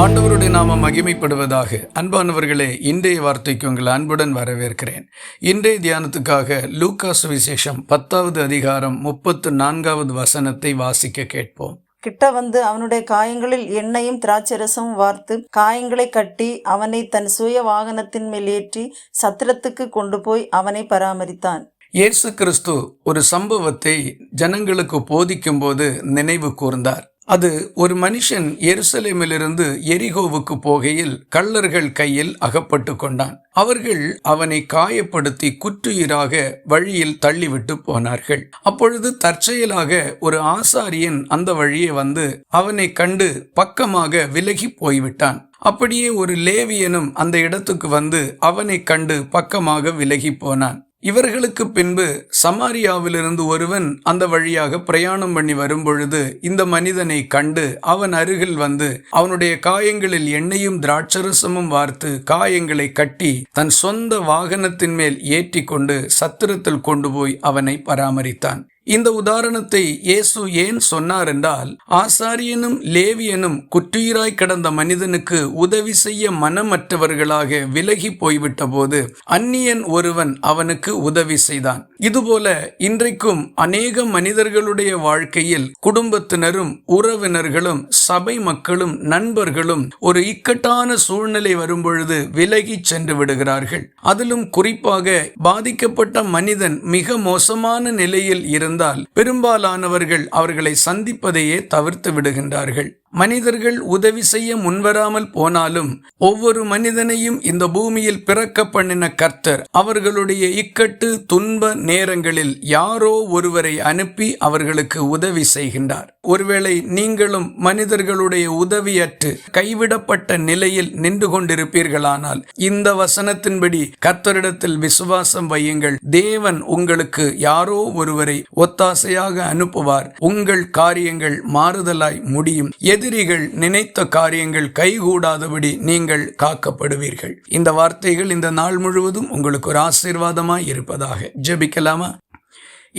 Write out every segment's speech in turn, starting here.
ஆண்டவருடைய நாமம் மகிமைப்படுவதாக. அன்பானவர்களே, இன்றைய வார்த்தைக்கு உங்கள் அன்புடன் வரவேற்கிறேன். இன்றைய தியானத்துக்காக லூக்கா சுவிசேஷம் 10வது அதிகாரம் 34வது வசனத்தை வாசிக்க கேட்போம். கிட்ட வந்து அவனுடைய காயங்களில் எண்ணெயும் திராட்சரசமும் வார்த்து காயங்களை கட்டி அவனை தன் சுய வாகனத்தின் மேல் ஏற்றி சத்திரத்துக்கு கொண்டு போய் அவனை பராமரித்தான். இயேசு கிறிஸ்து ஒரு சம்பவத்தை ஜனங்களுக்கு போதிக்கும் போது நினைவு கூர்ந்தார். அது ஒரு மனுஷன் எருசலேமிலிருந்து எரிகோவுக்கு போகையில் கள்ளர்கள் கையில் அகப்பட்டு கொண்டான். அவர்கள் அவனை காயப்படுத்தி குற்றுயிராக வழியில் தள்ளிவிட்டு போனார்கள். அப்பொழுது தற்செயலாக ஒரு ஆசாரியன் அந்த வழியே வந்து அவனை கண்டு பக்கமாக விலகி போய்விட்டான். அப்படியே ஒரு லேவியனும் அந்த இடத்துக்கு வந்து அவனை கண்டு பக்கமாக விலகி போனான். இவர்களுக்கு பின்பு சமாரியாவிலிருந்து ஒருவன் அந்த வழியாக பிரயாணம் பண்ணி வரும்பொழுது இந்த மனிதனை கண்டு அவன் அருகில் வந்து அவனுடைய காயங்களில் எண்ணெயும் திராட்சரசமும் வார்த்து காயங்களை கட்டி தன் சொந்த வாகனத்தின் மேல் ஏற்றி கொண்டு சத்திரத்தில் கொண்டு போய் அவனை பராமரித்தான். இந்த உதாரணத்தை இயேசு ஏன் சொன்னார் என்றால், ஆசாரியனும் லேவியனும் குற்றுயிராய் கிடந்த மனிதனுக்கு உதவி செய்ய மனமற்றவர்களாக விலகி போய்விட்ட போது அந்நியன் ஒருவன் அவனுக்கு உதவி செய்தான். இதுபோல இன்றைக்கும் அநேக மனிதர்களுடைய வாழ்க்கையில் குடும்பத்தினரும் உறவினர்களும் சபை மக்களும் நண்பர்களும் ஒரு இக்கட்டான சூழ்நிலை வரும்பொழுது விலகி சென்று விடுகிறார்கள். அதிலும் குறிப்பாக பாதிக்கப்பட்ட மனிதன் மிக மோசமான நிலையில் இருந்தால் பெரும்பாலானவர்கள் அவர்களை சந்திப்பதையே தவிர்த்து விடுகின்றார்கள். மனிதர்கள் உதவி செய்ய முன்வராமல் போனாலும் ஒவ்வொரு மனிதனையும் இந்த பூமியில் பிறக்க பண்ணின கர்த்தர் அவர்களுடைய இக்கட்டு துன்ப நேரங்களில் யாரோ ஒருவரை அனுப்பி அவர்களுக்கு உதவி செய்கின்றார். ஒருவேளை நீங்களும் மனிதர்களுடைய உதவியற்று கைவிடப்பட்ட நிலையில் நின்று கொண்டிருப்பீர்களானால் இந்த வசனத்தின்படி கர்த்தரிடத்தில் விசுவாசம் வையுங்கள். தேவன் உங்களுக்கு யாரோ ஒருவரை ஒத்தாசையாக அனுப்புவார். உங்கள் காரியங்கள் மாறுதலாய் முடியும். எதிரிகள் நினைத்த காரியங்கள் கைகூடாதபடி நீங்கள் காக்கப்படுவீர்கள். இந்த வார்த்தைகள் இந்த நாள் முழுவதும் உங்களுக்கு ஒரு ஆசீர்வாதமாய் இருப்பதாக. ஜெபிக்கலாமா?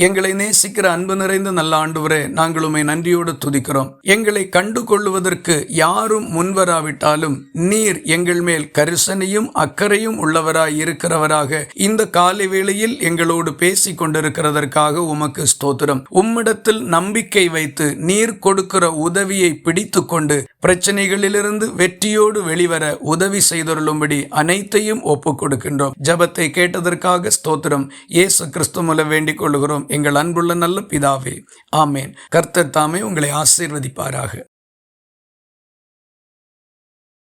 எங்களை நேசிக்கிற அன்பு நிறைந்த நல்ல ஆண்டவரே, நாங்கள் உம்மை நன்றியோடு துதிக்கிறோம். எங்களை கண்டு கொள்வதற்கு யாரும் முன்வராவிட்டாலும் நீர் எங்கள் மேல் கரிசனையும் அக்கறையும் உள்ளவராய் இருக்கிறவராக இந்த காலை வேளையில் எங்களோடு பேசி கொண்டிருக்கிறதற்காக உமக்கு ஸ்தோத்திரம். உம்மிடத்தில் நம்பிக்கை வைத்து நீர் கொடுக்கிற உதவியை பிடித்து கொண்டு பிரச்சனைகளிலிருந்து வெற்றியோடு வெளிவர உதவி செய்தருளும்படி அனைத்தையும் ஒப்புக் கொடுக்கின்றோம். ஜெபத்தை கேட்டதற்காக ஸ்தோத்திரம். இயேசு கிறிஸ்து மூலம் வேண்டிக் கொள்கிறோம் எங்கள் அன்புள்ள நல்ல பிதாவே, ஆமேன். கர்த்தர் தாமே உங்களை ஆசீர்வதிப்பாராக.